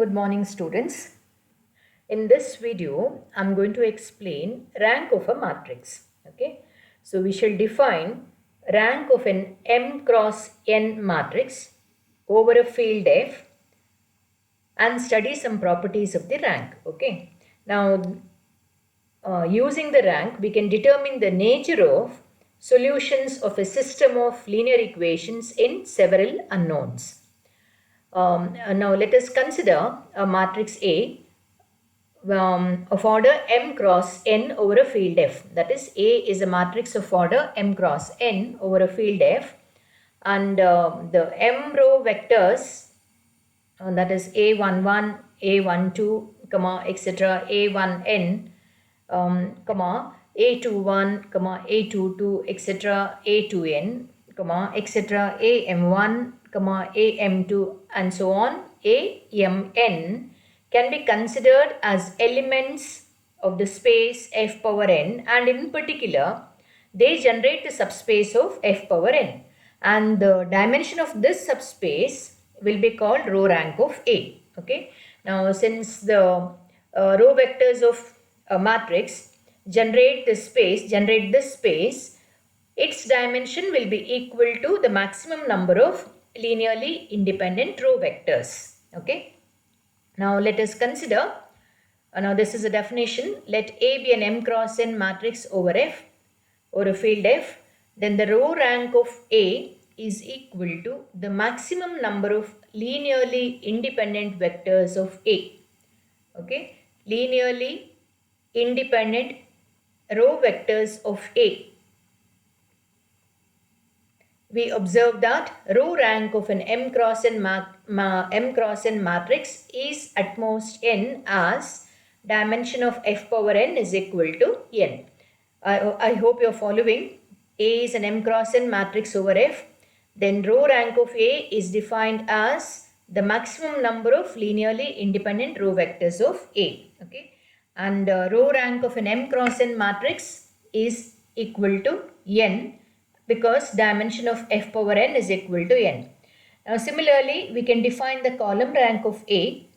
Good morning, students. In this video, I'm going to explain rank of a matrix. Okay, so we shall define rank of an M cross N matrix over a field F and study some properties of the rank. Okay, now using the rank, we can determine the nature of solutions of a system of linear equations in several unknowns. Now let us consider a matrix A of order m cross n over a field F. That is, A is a matrix of order m cross n over a field F, and the m row vectors, that is A11, A12, comma etc. A1n, comma A21, comma A22, etc. A2n, comma etc. AM1, comma AM2, and so on, AMN, can be considered as elements of the space F power n, and in particular they generate the subspace of F power n, and the dimension of this subspace will be called row rank of A. Okay. Now since the row vectors of a matrix generate this space, its dimension will be equal to the maximum number of linearly independent row vectors. Okay. Now let us consider, now this is a definition, let A be an M cross N matrix over F or a field F, then the row rank of A is equal to the maximum number of linearly independent vectors of A. Okay, linearly independent row vectors of A. We observe that row rank of an M cross N matrix is at most n, as dimension of F power n is equal to n. I hope you are following. A is an M cross N matrix over F. Then row rank of A is defined as the maximum number of linearly independent row vectors of A. Okay, and row rank of an M cross N matrix is equal to n, because dimension of F power n is equal to n. Now similarly, we can define the column rank of A.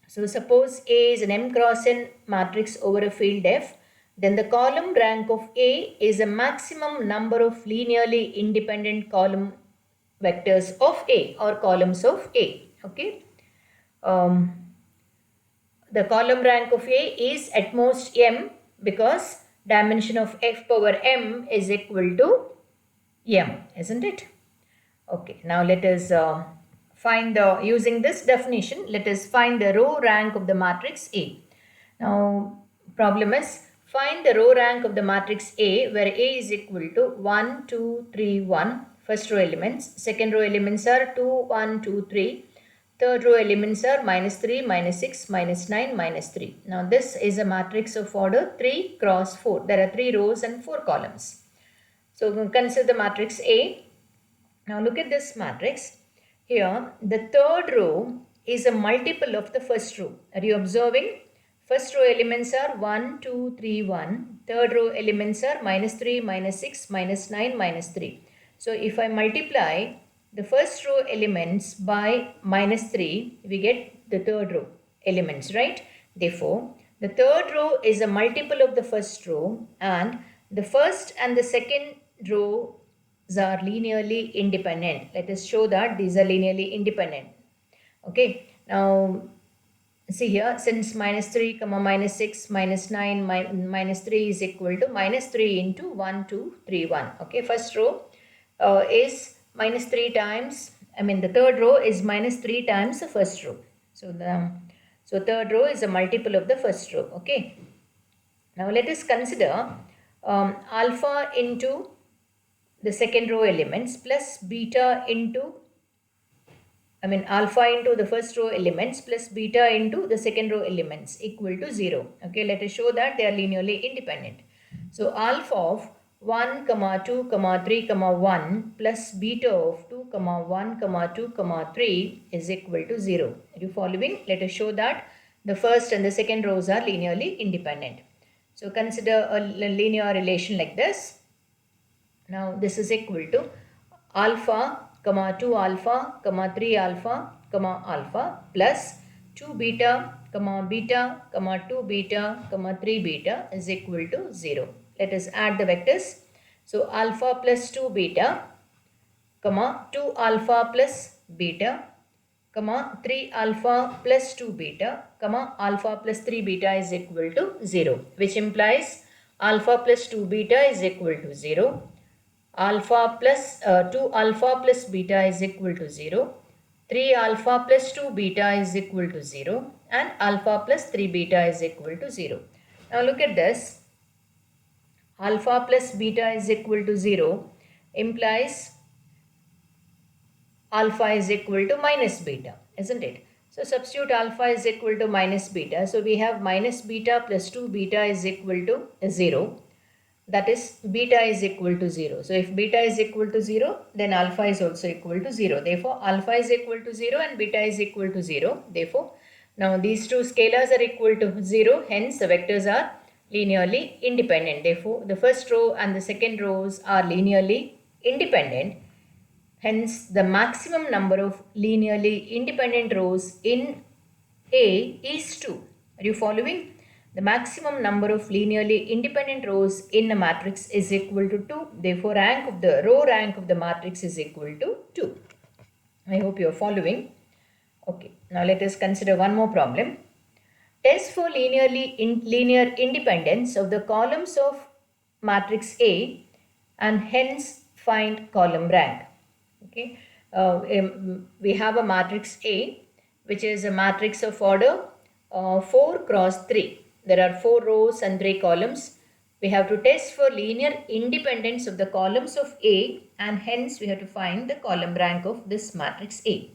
So suppose A is an M cross N matrix over a field F, then the column rank of A is a maximum number of linearly independent column vectors of A or columns of A. Okay. The column rank of A is at most m, because dimension of F power m is equal to m, isn't it? Okay, now let us find the, using this definition, let us find the row rank of the matrix A. Now problem is, find the row rank of the matrix A, where A is equal to 1, 2, 3, 1, first row elements, second row elements are 2, 1, 2, 3, third row elements are -3, -6, -9, -3. Now this is a matrix of order 3 cross 4. There are 3 rows and 4 columns. So consider the matrix A. Now look at this matrix. Here the third row is a multiple of the first row. Are you observing? First row elements are 1, 2, 3, 1. Third row elements are -3, -6, -9, -3. So if I multiply the first row elements by -3, we get the third row elements, right? Therefore, the third row is a multiple of the first row, and the first and the second rows are linearly independent. Let us show that these are linearly independent. Okay. Now see here, since -3, -6, -9, -3 is equal to -3 into 1, 2, 3, 1. Okay. First row is -3 times, the third row is -3 times the first row. So third row is a multiple of the first row. Okay. Now let us consider alpha into the second row elements plus beta into, alpha into the first row elements plus beta into the second row elements equal to 0. Okay, let us show that they are linearly independent. So alpha of 1, 2, 3, 1 plus beta of 2, 1, 2, 3 is equal to 0. Are you following? Let us show that the first and the second rows are linearly independent. So consider a linear relation like this. Now this is equal to alpha, 2 alpha, 3 alpha, alpha plus 2 beta, comma beta, comma 2 beta, comma 3 beta is equal to 0. Let us add the vectors. So alpha plus 2 beta, comma 2 alpha plus beta, comma 3 alpha plus 2 beta, comma alpha plus 3 beta is equal to 0, which implies alpha plus 2 beta is equal to 0, alpha plus 2 alpha plus beta is equal to 0, 3 alpha plus 2 beta is equal to 0, and alpha plus 3 beta is equal to 0. Now look at this. Alpha plus beta is equal to 0 implies alpha is equal to minus beta, isn't it? So substitute alpha is equal to minus beta. So we have minus beta plus 2 beta is equal to 0. That is, beta is equal to 0. So if beta is equal to 0, then alpha is also equal to 0. Therefore, alpha is equal to 0 and beta is equal to 0. Therefore, now these two scalars are equal to 0. Hence, the vectors are linearly independent. Therefore, the first row and the second rows are linearly independent. Hence, the maximum number of linearly independent rows in A is 2. Are you following? The maximum number of linearly independent rows in a matrix is equal to 2. Therefore, row rank of the matrix is equal to 2. I hope you are following. Okay, now let us consider one more problem. Test for linear independence of the columns of matrix A and hence find column rank. Okay, we have a matrix A, which is a matrix of order 4 cross 3. There are 4 rows and 3 columns. We have to test for linear independence of the columns of A, and hence we have to find the column rank of this matrix A.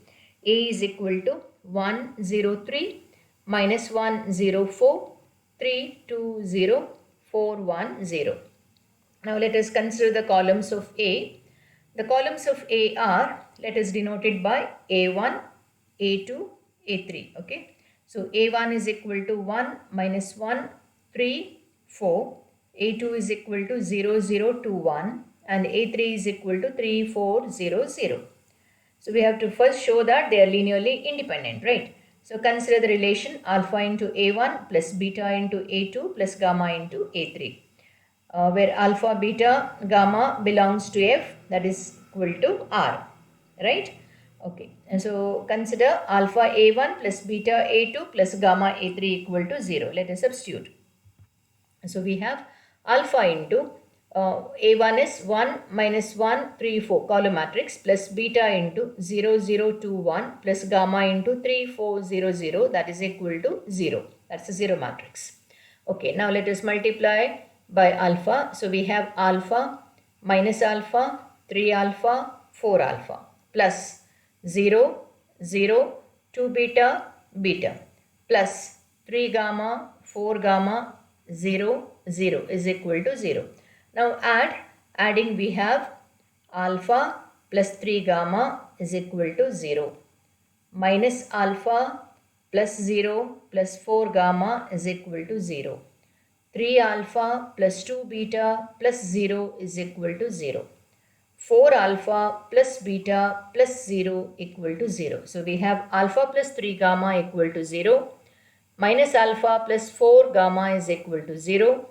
A is equal to 1, 0, 3 minus 1, 0, 4, 3, 2, 0, 4, 1, 0. Now let us consider the columns of A. The columns of A are, let us denote it by A1, A2, A3. Okay. So A1 is equal to 1 minus 1, 3, 4. A2 is equal to 0, 0, 2, 1. And A3 is equal to 3, 4, 0, 0. So we have to first show that they are linearly independent, right? So consider the relation alpha into A1 plus beta into A2 plus gamma into A3. Where alpha, beta, gamma belongs to F, that is equal to R, right? Okay, and so consider alpha A1 plus beta A2 plus gamma A3 equal to 0. Let us substitute. So we have alpha into A1 is 1 minus 1, 3, 4 column matrix plus beta into 0, 0, 2, 1 plus gamma into 3, 4, 0, 0, that is equal to 0. That's a 0 matrix. Okay, now let us multiply by alpha. So we have alpha minus alpha, 3 alpha, 4 alpha plus 0, 0, 2 beta, beta plus 3 gamma, 4 gamma, 0, 0 is equal to 0. Now adding we have alpha plus 3 gamma is equal to 0 minus alpha plus 0 plus 4 gamma is equal to 0. 3 alpha plus 2 beta plus 0 is equal to 0. 4 alpha plus beta plus 0 equal to 0. So we have alpha plus 3 gamma equal to 0, minus alpha plus 4 gamma is equal to 0,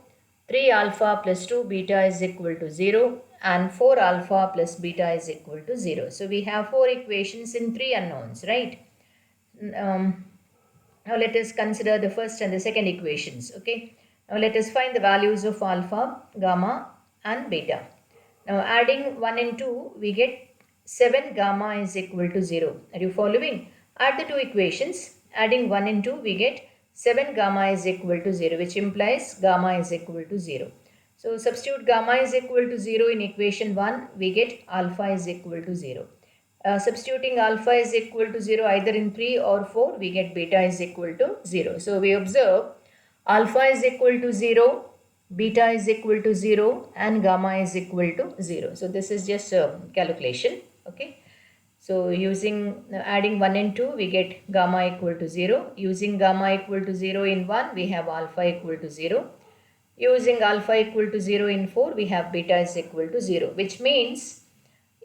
3 alpha plus 2 beta is equal to 0, and 4 alpha plus beta is equal to 0. So we have 4 equations in 3 unknowns, right? Now let us consider the first and the second equations, okay? Now let us find the values of alpha, gamma and beta. Now adding 1 and 2, we get 7 gamma is equal to 0. Are you following? Add the two equations. Adding 1 and 2, we get 7 gamma is equal to 0, which implies gamma is equal to 0. So substitute gamma is equal to 0 in equation 1, we get alpha is equal to 0. Substituting alpha is equal to 0 either in 3 or 4, we get beta is equal to 0. So we observe alpha is equal to 0, beta is equal to 0 and gamma is equal to 0. So this is just a calculation, okay. So adding 1 and 2, we get gamma equal to 0. Using gamma equal to 0 in 1, we have alpha equal to 0. Using alpha equal to 0 in 4, we have beta is equal to 0, which means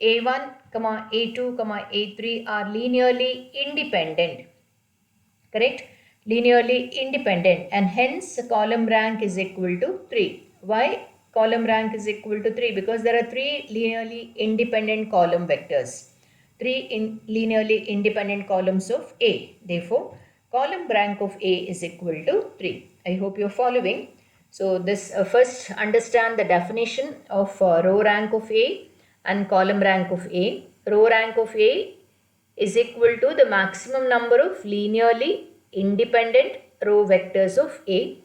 A1, A2, A3 are linearly independent. correct? Linearly independent, and hence column rank is equal to 3. Why column rank is equal to 3? Because there are 3 linearly independent column vectors, 3 linearly independent columns of A. Therefore, column rank of A is equal to 3. I hope you're following. So this first understand the definition of row rank of A and column rank of A. Row rank of A is equal to the maximum number of linearly independent row vectors of A,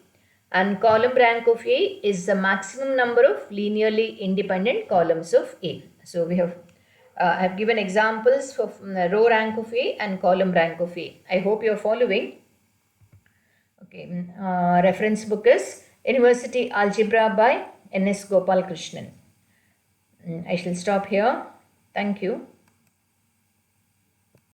and column rank of A is the maximum number of linearly independent columns of A. So we have I have given examples for row rank of A and column rank of A. I hope you are following. Okay, reference book is University Algebra by N.S. Gopal Krishnan. I shall stop here. Thank you.